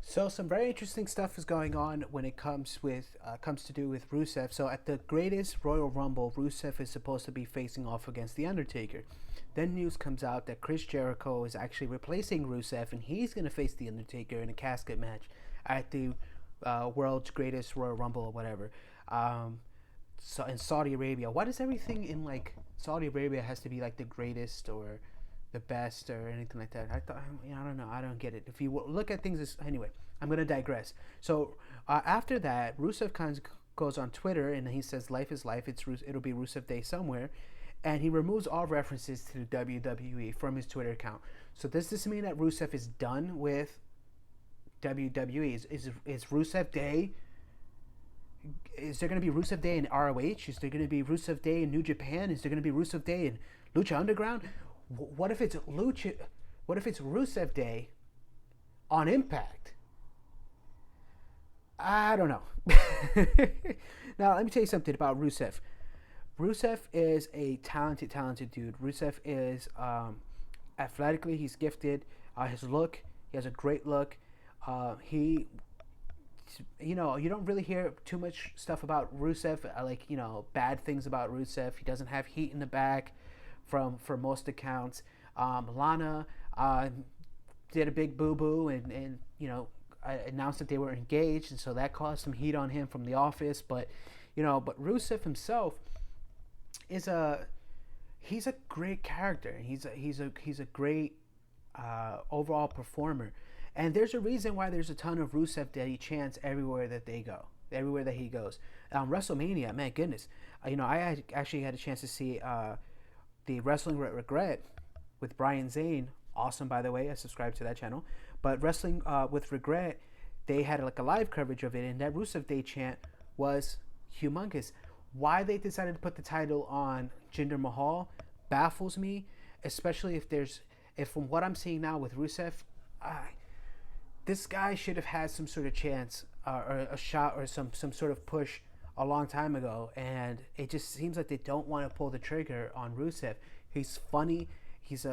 So some very interesting stuff is going on when it comes to do with Rusev. So at the greatest Royal Rumble, Rusev is supposed to be facing off against the Undertaker. Then news comes out that Chris Jericho is actually replacing Rusev, and he's going to face the Undertaker in a casket match at the world's greatest Royal Rumble or whatever. So in Saudi Arabia, why does everything in like Saudi Arabia has to be like the greatest or the best or anything like that? I thought, I don't know, I don't get it. If you look at things as anyway, I'm gonna digress. So after that, Rusev kind of goes on Twitter and he says, "Life is life. It'll be Rusev Day somewhere," and he removes all references to the WWE from his Twitter account. So does this mean that Rusev is done with WWE? Is Rusev Day? Is there going to be Rusev Day in ROH? Is there going to be Rusev Day in New Japan? Is there going to be Rusev Day in Lucha Underground? What if it's Lucha? What if it's Rusev Day on Impact? I don't know. Now let me tell you something about Rusev. Rusev is a talented dude. Rusev is athletically, he's gifted. His look, he has a great look. He you don't really hear too much stuff about Rusev, bad things about Rusev. He doesn't have heat in the back for most accounts. Lana did a big boo boo and announced that they were engaged, and so that caused some heat on him from the office. But Rusev himself is he's a great character. He's a great overall performer. And there's a reason why there's a ton of Rusev Day chants everywhere that they go, everywhere that he goes. WrestleMania, man, goodness. I actually had a chance to see the Wrestling with Regret with Brian Zane. Awesome, by the way. I subscribe to that channel. But Wrestling with Regret, they had like a live coverage of it, and that Rusev Day chant was humongous. Why they decided to put the title on Jinder Mahal baffles me, especially if from what I'm seeing now with Rusev, this guy should have had some sort of chance or a shot or some sort of push a long time ago, and it just seems like they don't want to pull the trigger on Rusev. He's funny. He's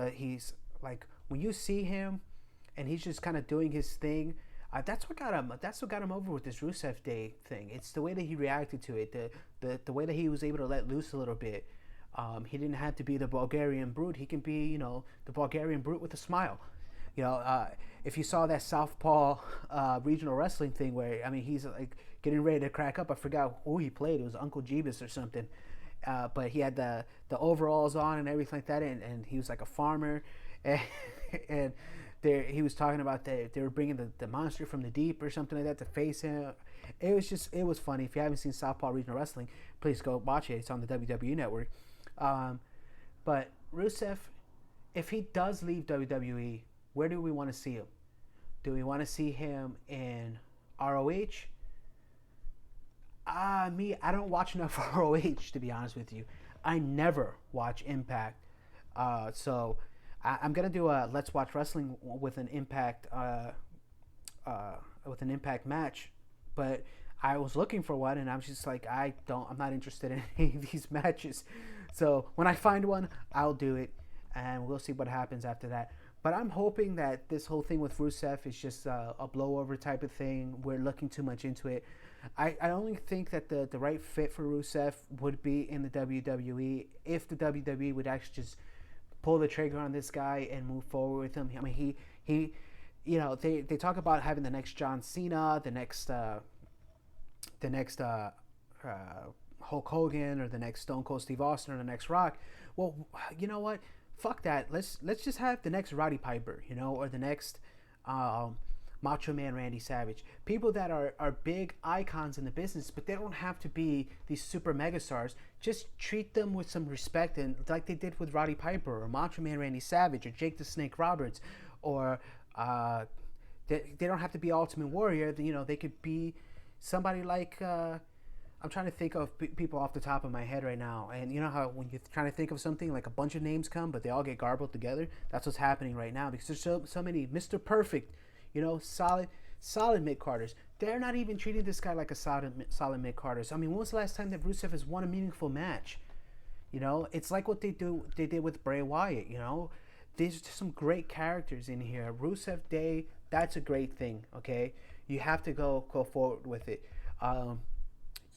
like when you see him, and he's just kind of doing his thing. That's what got him. That's what got him over with this Rusev Day thing. It's the way that he reacted to it. The way that he was able to let loose a little bit. He didn't have to be the Bulgarian brute. He can be the Bulgarian brute with a smile. If you saw that Southpaw regional wrestling thing where, he's like getting ready to crack up. I forgot who he played. It was Uncle Jeebus or something. But he had the overalls on and everything like that, and he was like a farmer. And he was talking about that they were bringing the monster from the deep or something like that to face him. It was funny. If you haven't seen Southpaw regional wrestling, please go watch it. It's on the WWE network. But Rusev, if he does leave WWE, where do we want to see him? Do we want to see him in ROH? I don't watch enough ROH, to be honest with you. I never watch Impact. So I'm going to do a Let's Watch Wrestling with an Impact match. But I was looking for one, and I'm just like, I'm not interested in any of these matches. So when I find one, I'll do it, and we'll see what happens after that. But I'm hoping that this whole thing with Rusev is just a blowover type of thing. We're looking too much into it. I only think that the right fit for Rusev would be in the WWE if the WWE would actually just pull the trigger on this guy and move forward with him. They talk about having the next John Cena, the next Hulk Hogan, or the next Stone Cold Steve Austin, or the next Rock. Well, you know what? Fuck that. Let's just have the next Roddy Piper, or the next Macho Man Randy Savage. People that are big icons in the business, but they don't have to be these super megastars. Just treat them with some respect, and like they did with Roddy Piper or Macho Man Randy Savage or Jake the Snake Roberts, or they don't have to be Ultimate Warrior. They could be somebody like. I'm trying to think of people off the top of my head right now. And you know how when you're trying to think of something, like a bunch of names come, but they all get garbled together? That's what's happening right now because there's so many Mr. Perfect, solid mid-carders. They're not even treating this guy like a solid mid-carders. When was the last time that Rusev has won a meaningful match? It's like what they did with Bray Wyatt, There's just some great characters in here. Rusev Day, that's a great thing. Okay, you have to go forward with it.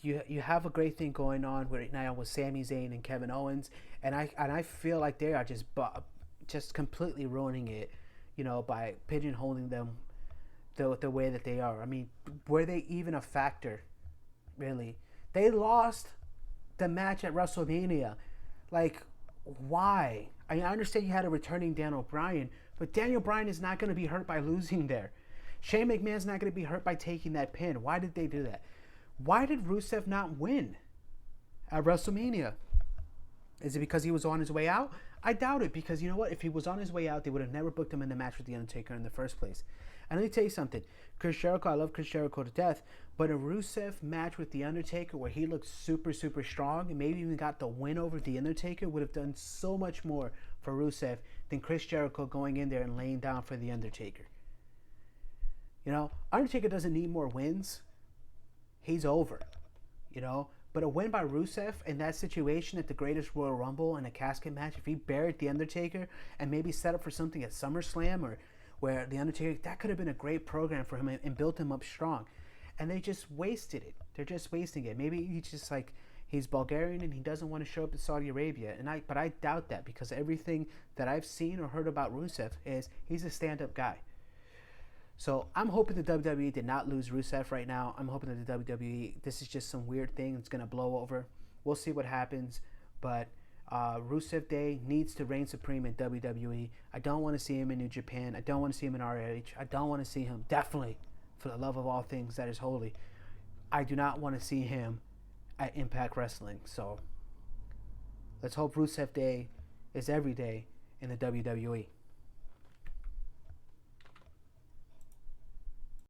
You have a great thing going on right now with Sami Zayn and Kevin Owens, and I feel like they are just completely ruining it, by pigeonholing them the way that they are. I mean, were they even a factor? Really, they lost the match at WrestleMania. Like, why? I mean, I understand you had a returning Daniel Bryan, but Daniel Bryan is not going to be hurt by losing there. Shane McMahon's not going to be hurt by taking that pin. Why did they do that? Why did Rusev not win at WrestleMania? Is it because he was on his way out? I doubt it, because you know what? If he was on his way out, they would have never booked him in the match with The Undertaker in the first place. And let me tell you something. Chris Jericho, I love Chris Jericho to death, but a Rusev match with The Undertaker where he looked super, super strong and maybe even got the win over The Undertaker would have done so much more for Rusev than Chris Jericho going in there and laying down for The Undertaker. Undertaker doesn't need more wins. He's over, But a win by Rusev in that situation at the Greatest Royal Rumble in a casket match, if he buried The Undertaker and maybe set up for something at SummerSlam or where The Undertaker, that could have been a great program for him and built him up strong. And they just wasted it. They're just wasting it. Maybe he's just like, he's Bulgarian and he doesn't want to show up in Saudi Arabia. But I doubt that, because everything that I've seen or heard about Rusev is he's a stand-up guy. So I'm hoping the WWE did not lose Rusev right now. I'm hoping that the WWE, this is just some weird thing that's going to blow over. We'll see what happens. But Rusev Day needs to reign supreme in WWE. I don't want to see him in New Japan. I don't want to see him in ROH. I don't want to see him, definitely, for the love of all things that is holy, I do not want to see him at Impact Wrestling. So let's hope Rusev Day is every day in the WWE.